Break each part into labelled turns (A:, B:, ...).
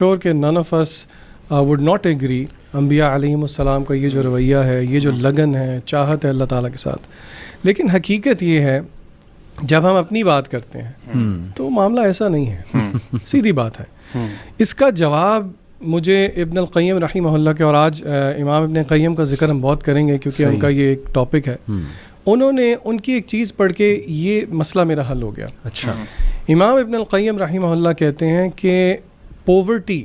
A: sure کہ none of us would not agree. انبیاء علیہم السلام کا یہ جو رویہ ہے, یہ جو لگن ہے, چاہت ہے اللہ تعالیٰ کے ساتھ, لیکن حقیقت یہ ہے جب ہم اپنی بات کرتے ہیں تو معاملہ ایسا نہیں ہے, سیدھی بات ہے. اس کا جواب مجھے ابن القیم رحمہ اللہ کے, اور آج امام ابن قیم کا ذکر ہم بہت کریں گے کیونکہ ان کا یہ ایک ٹاپک ہے, انہوں نے ان کی ایک چیز پڑھ کے یہ مسئلہ میرا حل ہو گیا. اچھا, امام ابن القیم رحمہ اللہ کہتے ہیں کہ پوورٹی,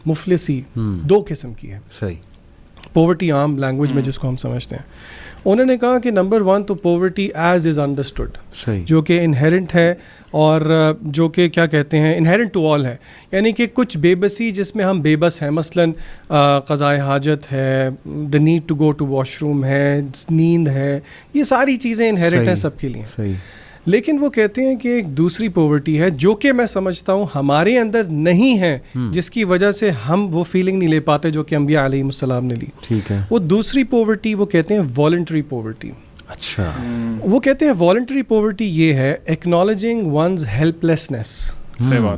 A: مفلسی دو قسم کی ہے. صحیح, پوورٹی عام لینگویج میں جس کو ہم سمجھتے ہیں. انہوں نے کہا کہ نمبر 1 تو پوورٹی ایز از انڈرسٹوڈ, جو کہ انہیرنٹ ہے اور جو کہ کیا کہتے ہیں انہیرنٹ ٹو آل ہے, یعنی کہ کچھ بے بسی جس میں ہم بے بس ہیں, مثلاً قضائے حاجت ہے, the need to go to washroom ہے, نیند ہے, یہ ساری چیزیں انہیرنٹ ہیں سب کے لیے. صحیح. لیکن وہ کہتے ہیں کہ ایک دوسری پوورٹی ہے جو کہ میں سمجھتا ہوں ہمارے اندر نہیں ہے, جس کی وجہ سے ہم وہ فیلنگ نہیں لے پاتے جو کہ انبیاء علیہم السلام نے لی. ٹھیک ہے. وہ دوسری پوورٹی وہ کہتے ہیں والنٹری پوورٹی. اچھا, وہ کہتے ہیں والنٹری پوورٹی یہ ہے ایکنالجنگ ونز ہیلپ لیسنس,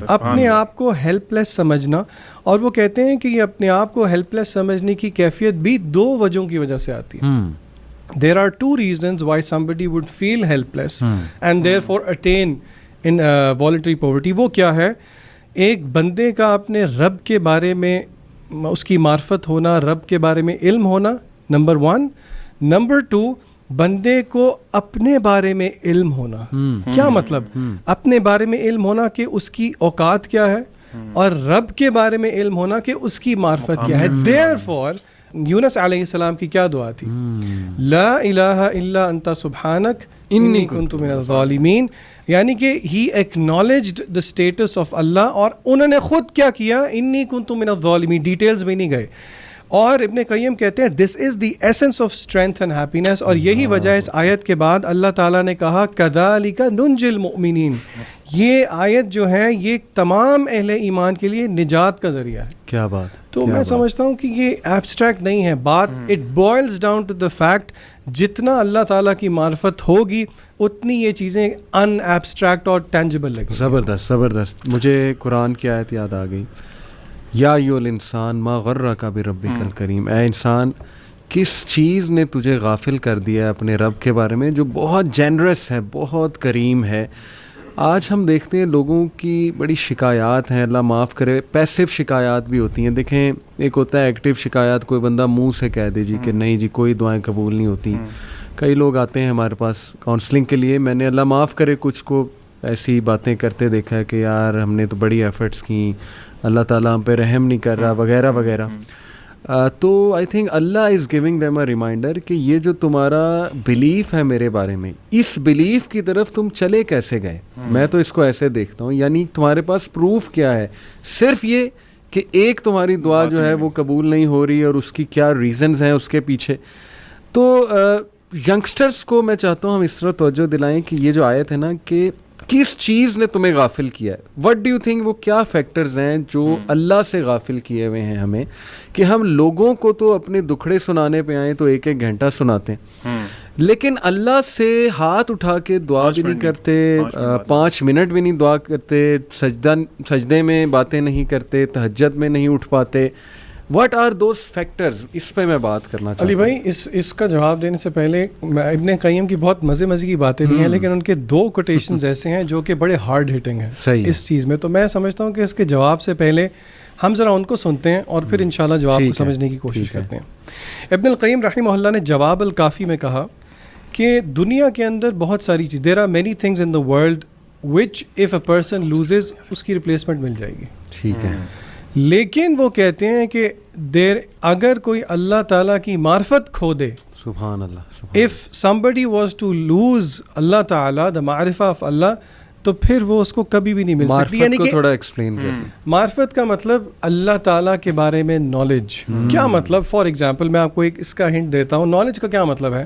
A: اپنے آپ کو ہیلپ لیس سمجھنا. اور وہ کہتے ہیں کہ یہ اپنے آپ کو ہیلپ لیس سمجھنے کی کیفیت بھی دو وجہوں کی وجہ سے آتی ہے. There are two reasons why somebody would feel helpless and therefore attain in voluntary poverty. وہ کیا ہے؟ ایک بندے کا اپنے رب کے بارے میں اس کی معرفت ہونا, رب کے بارے میں علم ہونا, نمبر 1. نمبر 2, بندے کو اپنے بارے میں علم ہونا. کیا مطلب؟ اپنے بارے میں علم ہونا کہ اس کی اوقات کیا ہے, اور رب کے بارے میں علم ہونا کہ اس کی معرفت کیا ہے. Therefore یونس علیہ السلام کی کیا دعا تھی؟ لا الہ الا انت سبحانک انی کنت من الظالمین, یعنی کہ ہی ایکنالجڈ دا اسٹیٹس آف اللہ, اور انہوں نے خود کیا کیا, انی کنت من الظالمین, ڈیٹیلز میں نہیں گئے. اور ابن قیم کہتے ہیں this is the essence of strength and happiness, اور یہی وجہ ہے اس آیت کے بعد اللہ تعالیٰ نے کہا کذالک ننجی المؤمنین. یہ آیت جو ہے یہ تمام اہل ایمان کے لیے نجات کا ذریعہ ہے. کیا بات. تو میں سمجھتا ہوں کہ یہ ایبسٹریکٹ نہیں ہے بات, it boils down to the fact جتنا اللہ تعالیٰ کی معرفت ہوگی اتنی یہ چیزیں ان ایبسٹریکٹ اور ٹینجبل لگیں.
B: زبردست زبردست. مجھے قرآن کی آیت یاد آ گئی, یا ایھا الانسان ما غرک بربک الکریم, اے انسان کس چیز نے تجھے غافل کر دیا ہے اپنے رب کے بارے میں جو بہت جینرس ہے, بہت کریم ہے. آج ہم دیکھتے ہیں لوگوں کی بڑی شکایات ہیں, اللہ معاف کرے, پیسو شکایات بھی ہوتی ہیں. دیکھیں ایک ہوتا ہے ایکٹیو شکایات, کوئی بندہ منہ سے کہہ دے جی کہ نہیں جی کوئی دعائیں قبول نہیں ہوتی. کئی لوگ آتے ہیں ہمارے پاس کاؤنسلنگ کے لیے, میں نے اللہ معاف کرے کچھ کو ایسی باتیں کرتے دیکھا ہے کہ یار ہم نے تو بڑی ایفرٹس کی, اللہ تعالیٰ ہم پہ رحم نہیں کر رہا وغیرہ وغیرہ. تو I think Allah is giving them a reminder کہ یہ جو تمہارا بلیف ہے میرے بارے میں, اس بلیف کی طرف تم چلے کیسے گئے. میں تو اس کو ایسے دیکھتا ہوں, یعنی تمہارے پاس پروف کیا ہے, صرف یہ کہ ایک تمہاری دعا جو ہے وہ قبول نہیں ہو رہی اور اس کی کیا ریزنز ہیں اس کے پیچھے. تو ینگسٹرز کو میں چاہتا ہوں ہم اس طرح توجہ دلائیں کہ یہ جو آیت ہے نا کہ کس چیز نے تمہیں غافل کیا ہے. وٹ ڈو یو تھنک وہ کیا فیکٹرز ہیں جو اللہ سے غافل کیے ہوئے ہیں ہمیں, کہ ہم لوگوں کو تو اپنے دکھڑے سنانے پہ آئیں تو 1-1 گھنٹہ سناتے ہیں, لیکن اللہ سے ہاتھ اٹھا کے دعا بھی نہیں کرتے, 5 منٹ بھی نہیں دعا کرتے, سجدے میں باتیں نہیں کرتے, تہجد میں نہیں اٹھ پاتے. واٹ آر دوز فیکٹرز, اس پہ میں بات کرنا چاہتا ہوں.
A: علی بھائی اس کا جواب دینے سے پہلے ابن قیم کی بہت مزے کی باتیں بھی ہیں, لیکن ان کے 2 کوٹیشنز ایسے ہیں جو کہ بڑے ہارڈ ہٹنگ ہیں اس چیز میں. تو میں سمجھتا ہوں کہ اس کے جواب سے پہلے ہم ذرا ان کو سنتے ہیں اور پھر انشاءاللہ جواب کو سمجھنے کی کوشش کرتے ہیں. ابن القیم رحمہ اللہ نے جواب الکافی میں کہا کہ دنیا کے اندر بہت ساری چیز, there are many things in the world which if a person loses اس کی ریپلیسمنٹ مل جائے گی. ٹھیک ہے, لیکن وہ کہتے ہیں کہ اگر کوئی اللہ تعالیٰ کی معرفت کھو دے,
B: سبحان اللہ,
A: if somebody was to lose اللہ تعالیٰ the معرفہ of اللہ, تو پھر وہ اس کو کبھی بھی نہیں مل سکتی. یعنی کہ
B: تھوڑا ایکسپلین کریں.
A: معرفت کا مطلب اللہ تعالیٰ کے بارے میں نالج. کیا مطلب؟ فار ایگزامپل میں آپ کو ایک اس کا ہنٹ دیتا ہوں. نالج کا کیا مطلب ہے؟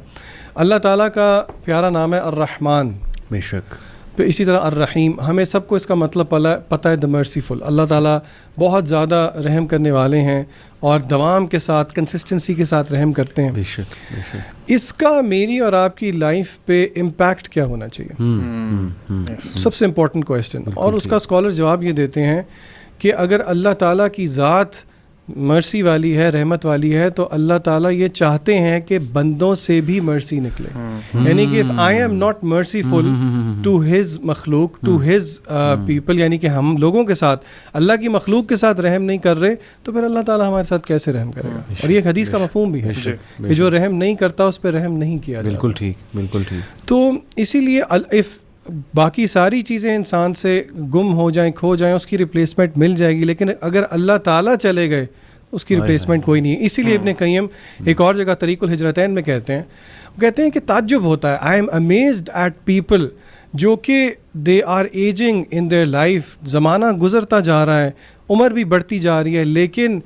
A: اللہ تعالیٰ کا پیارا نام ہے الرحمن,
B: بے شک,
A: پھر اسی طرح الرحیم. ہمیں سب کو اس کا مطلب پتہ ہے, دا مرسیفل. اللہ تعالیٰ بہت زیادہ رحم کرنے والے ہیں اور دوام کے ساتھ کنسسٹنسی کے ساتھ رحم کرتے ہیں.
B: بے شک, بے شک.
A: اس کا میری اور آپ کی لائف پہ امپیکٹ کیا ہونا چاہیے؟ سب سے امپورٹنٹ کویسچن. اور اس کا اسکالر جواب یہ دیتے ہیں کہ اگر اللہ تعالیٰ کی ذات مرسی والی ہے, رحمت والی ہے, تو اللہ تعالیٰ یہ چاہتے ہیں کہ بندوں سے بھی مرسی نکلے. یعنی کہ if I am not merciful to his مخلوق, to his people, یعنی کہ ہم لوگوں کے ساتھ اللہ کی مخلوق کے ساتھ رحم نہیں کر رہے, تو پھر اللہ تعالیٰ ہمارے ساتھ کیسے رحم کرے گا؟ اور یہ ایک حدیث کا مفہوم بھی ہے کہ جو رحم نہیں کرتا اس پہ رحم نہیں کیا جاتا.
B: بالکل ٹھیک, بالکل ٹھیک.
A: تو اسی لیے if باقی ساری چیزیں انسان سے گم ہو جائیں, کھو جائیں, اس کی ریپلیسمنٹ مل جائے گی, لیکن اگر اللہ تعالیٰ چلے گئے اس کی ریپلیسمنٹ کوئی نہیں ہے. اسی لیے ابن قیم ایک اور جگہ طریق الہجرتین میں کہتے ہیں کہ تعجب ہوتا ہے, I am amazed at people جو کہ they are ageing in their life, زمانہ گزرتا جا رہا ہے, عمر بھی بڑھتی جا رہی ہے, لیکن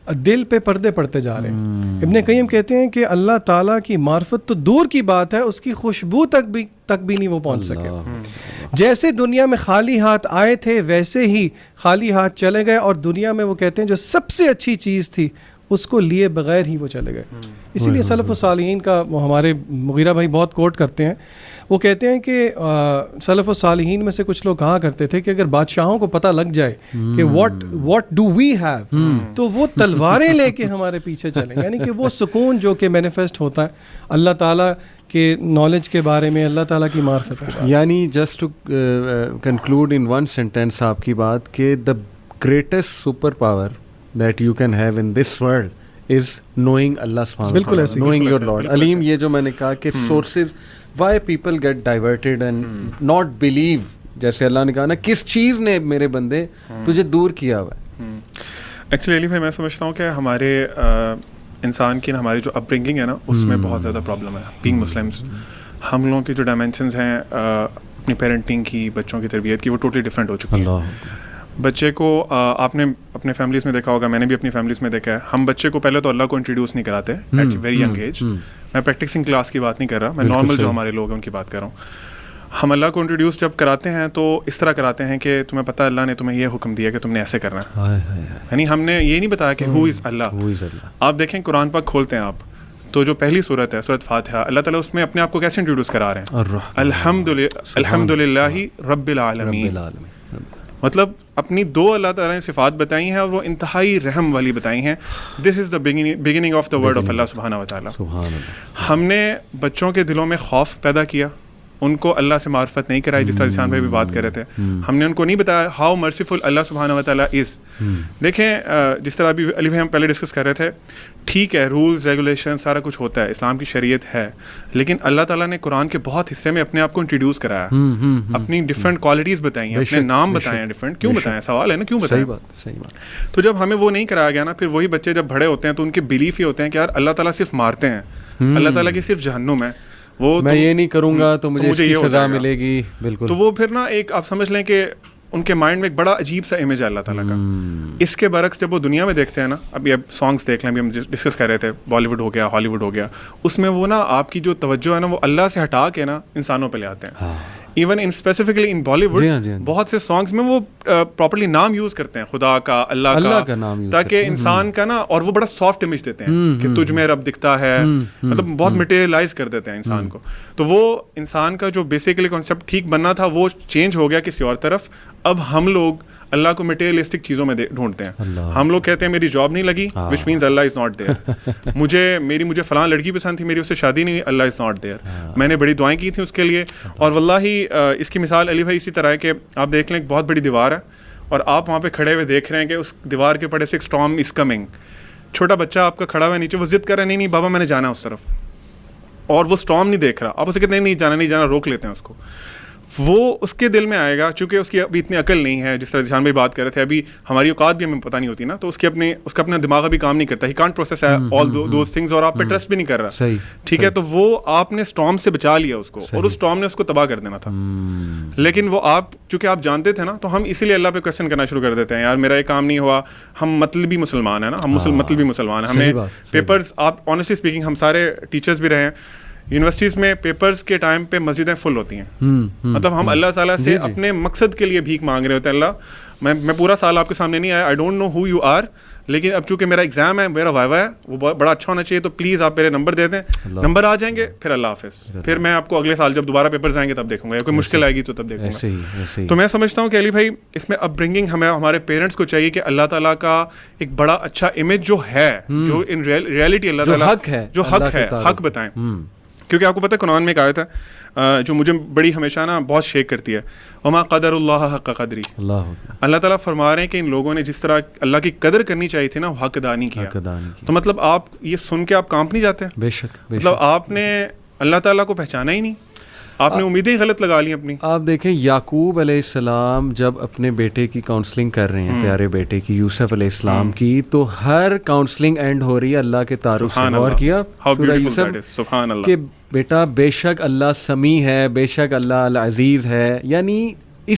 A: دل پہ پردے پڑتے جا رہے ہیں. ابن قیم کہتے ہیں کہ اللہ تعالیٰ کی معرفت تو دور کی بات ہے, اس کی خوشبو تک بھی نہیں وہ پہنچ سکے. جیسے دنیا میں خالی ہاتھ آئے تھے ویسے ہی خالی ہاتھ چلے گئے, اور دنیا میں وہ کہتے ہیں جو سب سے اچھی چیز تھی اس کو لیے بغیر ہی وہ چلے گئے. اسی لیے سلف الصالحین کا وہ ہمارے مغیرہ بھائی بہت کوٹ کرتے ہیں, وہ کہتے ہیں کہ سلف الصالحین میں سے کچھ لوگ کہا کرتے تھے کہ اگر بادشاہوں کو پتہ لگ جائے کہ واٹ ڈو وی ہیو, تو وہ تلواریں لے کے ہمارے پیچھے چلیں. یعنی کہ وہ سکون جو کہ مینیفیسٹ ہوتا ہے اللہ تعالیٰ کے نالج کے بارے میں, اللہ تعالیٰ کی معرفت کے بارے میں.
B: یعنی just to conclude in one sentence آپ کی بات, کہ the greatest super power that you can have in this world is knowing Allah subhanahu wa ta'ala, knowing your Lord. علیم, یہ جو میں نے کہا کہ sources why people get diverted and not believe, جیسے اللہ نے کہا نا, کس چیز نے میرے بندے تجھے دور کیا ہوا ہے.
C: ایکچولی علی بھائی میں سمجھتا ہوں کہ ہمارے انسان کی ہماری جو اپ برنگنگ ہے نا, اس میں بہت زیادہ پرابلم ہے. بینگ مسلمس, ہم لوگوں کی جو ڈائمینشنز ہیں اپنی پیرنٹنگ کی, بچوں کی تربیت کی, وہ ٹوٹلی ڈفرینٹ ہو چکی ہیں. بچے کو آپ نے اپنے فیملیز میں دیکھا ہوگا, میں نے بھی اپنی فیملیز میں دیکھا ہے, ہم بچے کو پہلے تو اللہ کو انٹروڈیوس نہیں کراتے ایٹ ویری ینگ ایج. میں پریکٹسنگ کلاس کی بات نہیں کر رہا, میں نارمل جو ہمارے لوگ ہیں ان کی بات کر رہا ہوں. ہم اللہ کو انٹروڈیوس جب کراتے ہیں تو اس طرح کراتے ہیں کہ تمہیں پتہ اللہ نے تمہیں یہ حکم دیا کہ تم نے ایسے کرنا ہے. یعنی ہم نے یہ نہیں بتایا کہ ہو از اللہ. آپ دیکھیں قرآن پاک کھولتے ہیں آپ, تو جو پہلی صورت ہے سورۃ فاتحہ, اللہ تعالیٰ اس میں اپنے آپ کو کیسے انٹروڈیوس کرا رہے ہیں, الحمد للہ رب العالمین. مطلب اپنی دو اللہ تعالیٰ نے صفات بتائی ہیں اور وہ انتہائی رحم والی بتائی ہیں. This is the beginning of the word of اللہ سبحانہ و تعالیٰ. ہم نے بچوں کے دلوں میں خوف پیدا کیا, ان کو اللہ سے معرفت نہیں کرائی, جس طرح جسان بھائی بھی بات کر رہے تھے. ہم نے ان کو نہیں بتایا ہاؤ مرسیفل اللہ سبحانہ و تعالیٰ از. دیکھیں جس طرح ابھی علی بھائی ہم پہلے ڈسکس کر رہے تھے, ٹھیک ہے رولز ریگولیشن سارا کچھ ہوتا ہے, اسلام کی شریعت ہے, لیکن اللہ تعالیٰ نے قرآن کے بہت حصے میں اپنے آپ کو انٹروڈیوس کرایا, اپنی ڈفرینٹ کوالٹیز بتائی ہیں, اپنے نام بتائے ہیں ڈفرینٹ. کیوں بتائیں, سوال ہے نا, کیوں بتائیں.
B: صحیح بات.
C: تو جب ہمیں وہ نہیں کرایا گیا نا, پھر وہی بچے جب بڑے ہوتے ہیں تو ان کے بلیف یہ ہوتے ہیں کہ یار اللہ تعالیٰ صرف مارتے ہیں, اللہ تعالیٰ کی صرف جہنم ہے, وہ
B: میں یہ نہیں کروں گا تو مجھے اس کی سزا ملے گی. بالکل.
C: تو وہ پھر نا ایک آپ سمجھ لیں کہ ان کے مائنڈ میں ایک بڑا عجیب سا امیج ہے اللہ تعالیٰ کا. اس کے برعکس جب وہ دنیا میں دیکھتے ہیں نا, ابھی اب سانگس دیکھ لیں, ابھی ہم ڈسکس کر رہے تھے بالی ووڈ ہو گیا, ہالی ووڈ ہو گیا, اس میں وہ نا آپ کی جو توجہ ہے نا وہ اللہ سے ہٹا کے نا انسانوں پہ لے آتے ہیں. Even in specifically in Bollywood بہت سے سانگس میں وہ پراپرلی نام یوز کرتے ہیں, خدا کا, اللہ کا نام, تاکہ انسان کا نا, اور وہ بڑا سافٹ امیج دیتے ہیں کہ تجھ میں رب دکھتا ہے, مطلب بہت مٹیریلائز کر دیتے ہیں انسان کو. تو وہ انسان کا جو بیسیکلی کانسیپٹ ٹھیک بننا تھا وہ چینج ہو گیا کسی اور طرف. اب ہم لوگ اللہ کو مٹیریلسٹک چیزوں میں ڈھونڈتے ہیں. ہم لوگ کہتے ہیں میری جاب نہیں لگی, which means Allah is not there. مجھے فلاں لڑکی پسند تھی, میری اس سے شادی نہیں ہوئی, اللہ از ناٹ دیئر. میں نے بڑی دعائیں کی تھیں اس کے لیے. اور واللہ اس کی مثال علی بھائی اسی طرح ہے کہ آپ دیکھ لیں ایک بہت بڑی دیوار ہے اور آپ وہاں پہ کھڑے ہوئے دیکھ رہے ہیں کہ اس دیوار کے پڑے سے ایک اسٹارم از کمنگ. چھوٹا بچہ آپ کا کھڑا ہوا ہے نیچے, وہ ضد کر رہا ہے نہیں بابا میں نے جانا ہے اس طرف, اور وہ اسٹارم نہیں دیکھ رہا. آپ اسے کہتے ہیں نہیں جانا, روک لیتے ہیں اس کو. وہ اس کے دل میں آئے گا, چونکہ اس کی ابھی اتنی عقل نہیں ہے, جس طرح جہان بھائی بات کر رہے تھے, ابھی ہماری اوقات بھی ہمیں پتہ نہیں ہوتی نا, تو اس کا اپنا دماغ ابھی کام نہیں کرتا, he can't process all those things, اور آپ پہ ٹرسٹ بھی نہیں کر رہا. ٹھیک ہے, تو وہ آپ نے اسٹارم سے بچا لیا اس کو, اور اس اسٹارم نے اس کو تباہ کر دینا تھا. لیکن وہ آپ چونکہ آپ جانتے تھے نا, تو ہم اسی لیے اللہ پہ کوشچن کرنا شروع کر دیتے ہیں, یار میرا یہ کام نہیں ہوا. ہم مطلبی مسلمان ہیں نا, ہم مطلبی مسلمان ہیں. ہمیں پیپرز, آپ آنیسٹلی اسپیکنگ ہم سارے ٹیچرز بھی رہے ہیں, یونیورسٹیز میں پیپرز کے ٹائم پہ مسجدیں فل ہوتی ہیں. مطلب ہم اللہ تعالیٰ سے اپنے مقصد کے لیے بھیک مانگ رہے ہوتے ہیں. اللہ میں پورا سال آپ کے سامنے نہیں آیا, I don't know who you are, لیکن اب چونکہ میرا ایگزام ہے, میرا وائوا ہے, وہ بڑا اچھا ہونا چاہیے, تو پلیز آپ میرے نمبر دے دیں. نمبر آ جائیں گے پھر اللہ حافظ, پھر میں آپ کو اگلے سال جب دوبارہ پیپرز آئیں گے تب دیکھوں گا, یا کوئی مشکل آئے گی تو تب دیکھوں گا. تو میں سمجھتا ہوں کہ علی بھائی اس میں اپ برنگنگ ہمیں ہمارے پیرنٹس کو چاہیے کہ اللہ تعالیٰ کا ایک بڑا اچھا امیج جو ہے, جو ان ریئلٹی اللہ تعالیٰ جو حق ہے, حق بتائیں. کیونکہ آپ کو پتہ ہے قرآن میں ایک آیت ہے جو مجھے بڑی ہمیشہ نا بہت شیک کرتی ہے, وما قدر اللہ حق قدری. اللہ تعالیٰ فرما رہے ہیں کہ ان لوگوں نے جس طرح اللہ کی قدر کرنی چاہیے تھی نا, وہ حق ادا نہیں کیا. تو مطلب آپ یہ سن کے آپ کانپ نہیں جاتے؟
B: بے شک.
C: مطلب آپ نے اللہ تعالیٰ کو پہچانا ہی نہیں, آپ نے امیدیں غلط لگا لی اپنی.
B: آپ دیکھیں یعقوب علیہ السلام جب اپنے بیٹے کی کاؤنسلنگ کر رہے ہیں, پیارے بیٹے کی, یوسف علیہ السلام کی, تو ہر کاؤنسلنگ اینڈ ہو رہی ہے اللہ کے تعارف سے. غور کیا سورہ یوسف کہ بیٹا بے شک اللہ سمیع ہے, بے شک اللہ العزیز ہے, یعنی